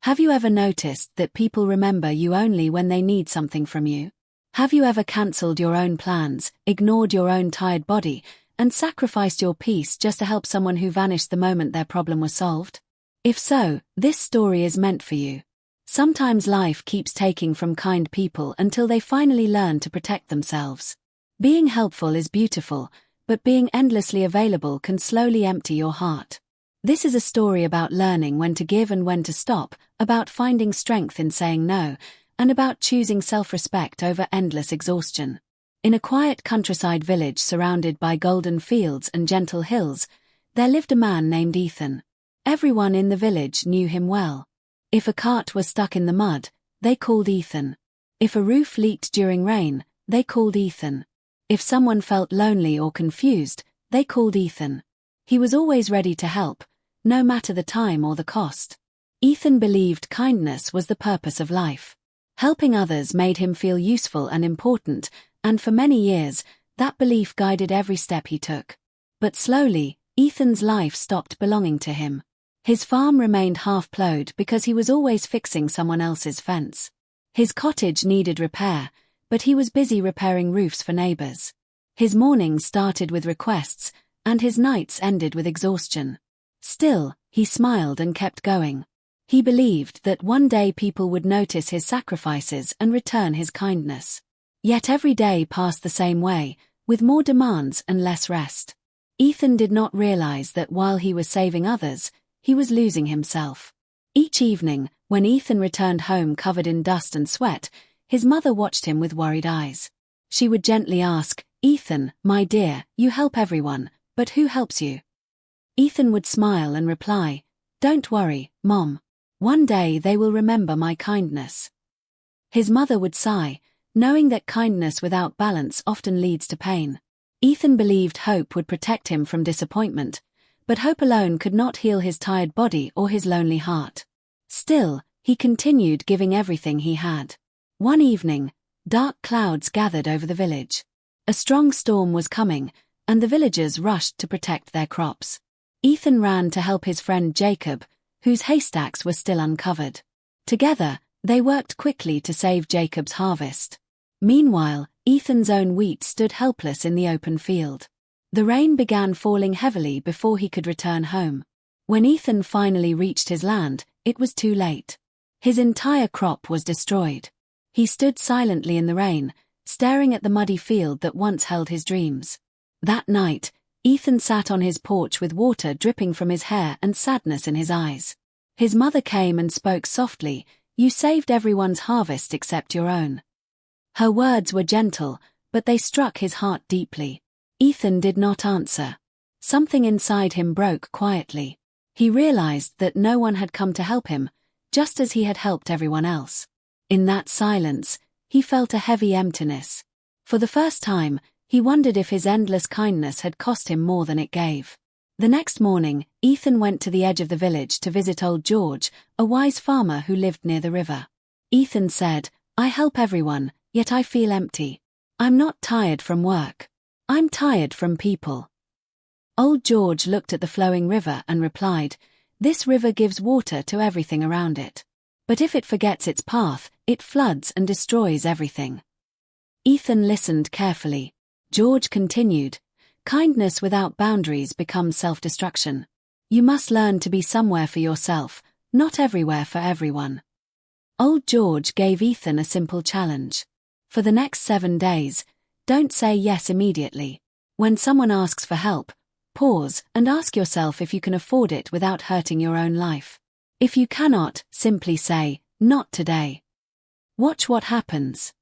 Have you ever noticed that people remember you only when they need something from you? Have you ever cancelled your own plans, ignored your own tired body, and sacrificed your peace just to help someone who vanished the moment their problem was solved? If so, this story is meant for you. Sometimes life keeps taking from kind people until they finally learn to protect themselves. Being helpful is beautiful, but being endlessly available can slowly empty your heart. This is a story about learning when to give and when to stop, about finding strength in saying no, and about choosing self-respect over endless exhaustion. In a quiet countryside village surrounded by golden fields and gentle hills, there lived a man named Ethan. Everyone in the village knew him well. If a cart was stuck in the mud, they called Ethan. If a roof leaked during rain, they called Ethan. If someone felt lonely or confused, they called Ethan. He was always ready to help, no matter the time or the cost. Ethan believed kindness was the purpose of life. Helping others made him feel useful and important, and for many years, that belief guided every step he took. But slowly, Ethan's life stopped belonging to him. His farm remained half-plowed because he was always fixing someone else's fence. His cottage needed repair, but he was busy repairing roofs for neighbors. His mornings started with requests, and his nights ended with exhaustion. Still, he smiled and kept going. He believed that one day people would notice his sacrifices and return his kindness. Yet every day passed the same way, with more demands and less rest. Ethan did not realize that while he was saving others, he was losing himself. Each evening, when Ethan returned home covered in dust and sweat, his mother watched him with worried eyes. She would gently ask, "Ethan, my dear, you help everyone, but who helps you?" Ethan would smile and reply, "Don't worry, Mom. One day they will remember my kindness." His mother would sigh, knowing that kindness without balance often leads to pain. Ethan believed hope would protect him from disappointment, but hope alone could not heal his tired body or his lonely heart. Still, he continued giving everything he had. One evening, dark clouds gathered over the village. A strong storm was coming, and the villagers rushed to protect their crops. Ethan ran to help his friend Jacob, whose haystacks were still uncovered. Together, they worked quickly to save Jacob's harvest. Meanwhile, Ethan's own wheat stood helpless in the open field. The rain began falling heavily before he could return home. When Ethan finally reached his land, it was too late. His entire crop was destroyed. He stood silently in the rain, staring at the muddy field that once held his dreams. That night, Ethan sat on his porch with water dripping from his hair and sadness in his eyes. His mother came and spoke softly, "You saved everyone's harvest except your own." Her words were gentle, but they struck his heart deeply. Ethan did not answer. Something inside him broke quietly. He realized that no one had come to help him, just as he had helped everyone else. In that silence, he felt a heavy emptiness. For the first time, he wondered if his endless kindness had cost him more than it gave. The next morning, Ethan went to the edge of the village to visit old George, a wise farmer who lived near the river. Ethan said, "I help everyone, yet I feel empty. I'm not tired from work. I'm tired from people." Old George looked at the flowing river and replied, "This river gives water to everything around it. But if it forgets its path, it floods and destroys everything." Ethan listened carefully. George continued, "Kindness without boundaries becomes self-destruction. You must learn to be somewhere for yourself, not everywhere for everyone." Old George gave Ethan a simple challenge. For the next 7 days, don't say yes immediately. When someone asks for help, pause and ask yourself if you can afford it without hurting your own life. If you cannot, simply say, "Not today." Watch what happens.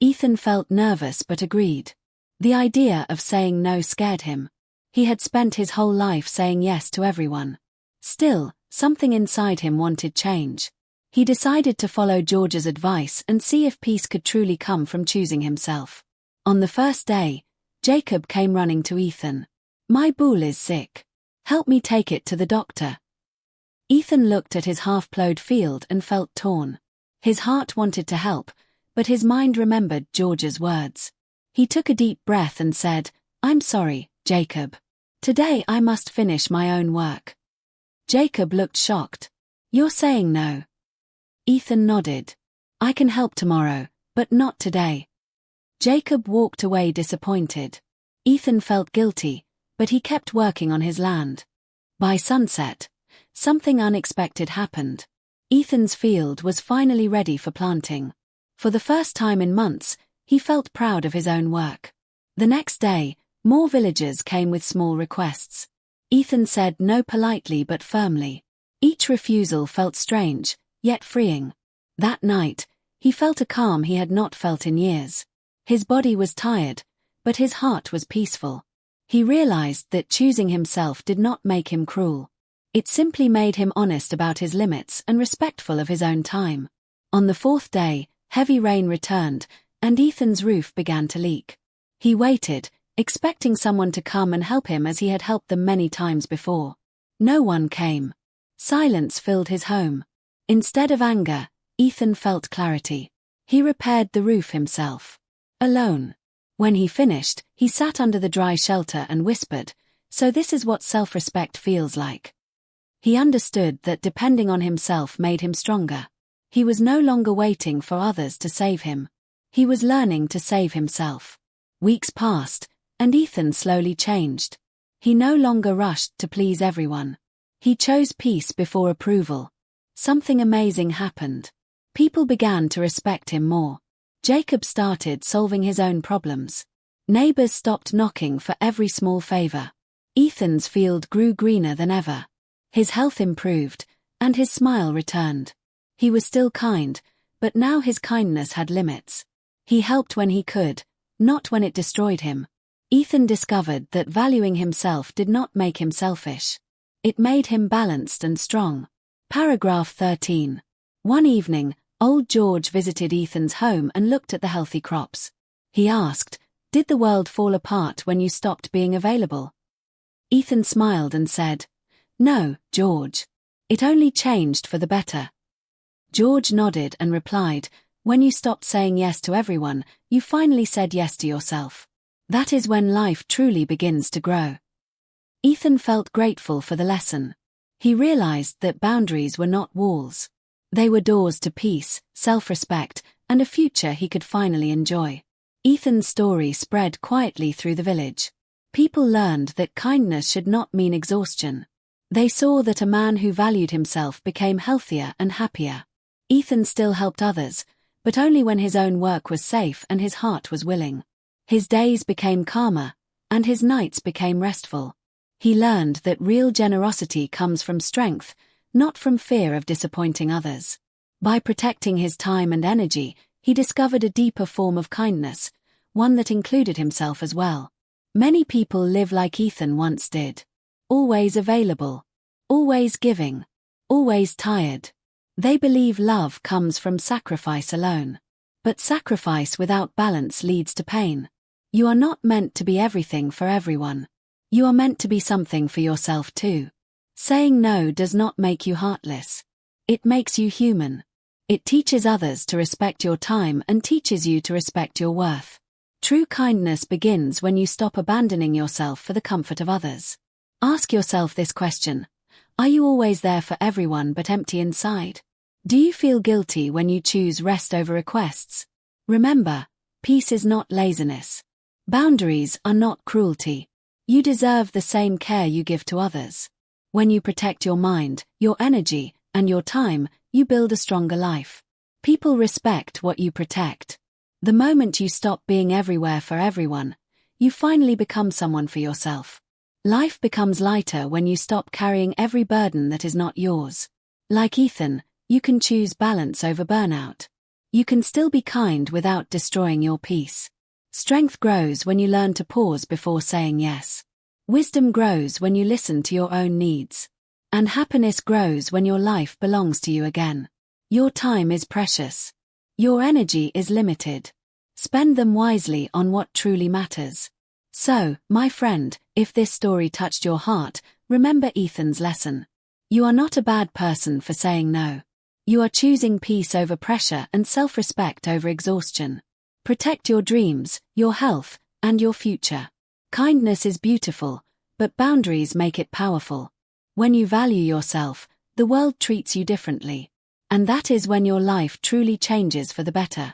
Ethan felt nervous but agreed. The idea of saying no scared him. He had spent his whole life saying yes to everyone. Still, something inside him wanted change. He decided to follow George's advice and see if peace could truly come from choosing himself. On the first day, Jacob came running to Ethan. "My bull is sick. Help me take it to the doctor." Ethan looked at his half-plowed field and felt torn. His heart wanted to help, but his mind remembered George's words. He took a deep breath and said, "I'm sorry, Jacob. Today I must finish my own work." Jacob looked shocked. "You're saying no. Ethan nodded. I can help tomorrow, but not today. Jacob walked away disappointed. Ethan felt guilty, but he kept working on his land. By sunset, something unexpected happened. Ethan's field was finally ready for planting. For the first time in months, he felt proud of his own work. The next day, more villagers came with small requests. Ethan said no politely but firmly. Each refusal felt strange, yet freeing. That night, he felt a calm he had not felt in years. His body was tired, but his heart was peaceful. He realized that choosing himself did not make him cruel. It simply made him honest about his limits and respectful of his own time. On the fourth day, heavy rain returned, and Ethan's roof began to leak. He waited, expecting someone to come and help him as he had helped them many times before. No one came. Silence filled his home. Instead of anger, Ethan felt clarity. He repaired the roof himself. Alone. When he finished, he sat under the dry shelter and whispered, "So this is what self-respect feels like." He understood that depending on himself made him stronger. He was no longer waiting for others to save him. He was learning to save himself. Weeks passed, and Ethan slowly changed. He no longer rushed to please everyone. He chose peace before approval. Something amazing happened. People began to respect him more. Jacob started solving his own problems. Neighbors stopped knocking for every small favor. Ethan's field grew greener than ever. His health improved, and his smile returned. He was still kind, but now his kindness had limits. He helped when he could, not when it destroyed him. Ethan discovered that valuing himself did not make him selfish. It made him balanced and strong. Paragraph 13. One evening, old George visited Ethan's home and looked at the healthy crops. He asked, "Did the world fall apart when you stopped being available?" Ethan smiled and said, "No, George. It only changed for the better." George nodded and replied, "When you stopped saying yes to everyone, you finally said yes to yourself. That is when life truly begins to grow." Ethan felt grateful for the lesson. He realized that boundaries were not walls. They were doors to peace, self-respect, and a future he could finally enjoy. Ethan's story spread quietly through the village. People learned that kindness should not mean exhaustion. They saw that a man who valued himself became healthier and happier. Ethan still helped others, but only when his own work was safe and his heart was willing. His days became calmer, and his nights became restful. He learned that real generosity comes from strength, not from fear of disappointing others. By protecting his time and energy, he discovered a deeper form of kindness, one that included himself as well. Many people live like Ethan once did. Always available. Always giving. Always tired. They believe love comes from sacrifice alone. But sacrifice without balance leads to pain. You are not meant to be everything for everyone. You are meant to be something for yourself too. Saying no does not make you heartless. It makes you human. It teaches others to respect your time and teaches you to respect your worth. True kindness begins when you stop abandoning yourself for the comfort of others. Ask yourself this question: are you always there for everyone but empty inside? Do you feel guilty when you choose rest over requests? Remember, peace is not laziness. Boundaries are not cruelty. You deserve the same care you give to others. When you protect your mind, your energy, and your time, you build a stronger life. People respect what you protect. The moment you stop being everywhere for everyone, you finally become someone for yourself. Life becomes lighter when you stop carrying every burden that is not yours. Like Ethan, you can choose balance over burnout. You can still be kind without destroying your peace. Strength grows when you learn to pause before saying yes. Wisdom grows when you listen to your own needs. And happiness grows when your life belongs to you again. Your time is precious. Your energy is limited. Spend them wisely on what truly matters. So, my friend, if this story touched your heart, remember Ethan's lesson. You are not a bad person for saying no. You are choosing peace over pressure and self-respect over exhaustion. Protect your dreams, your health, and your future. Kindness is beautiful, but boundaries make it powerful. When you value yourself, the world treats you differently. And that is when your life truly changes for the better.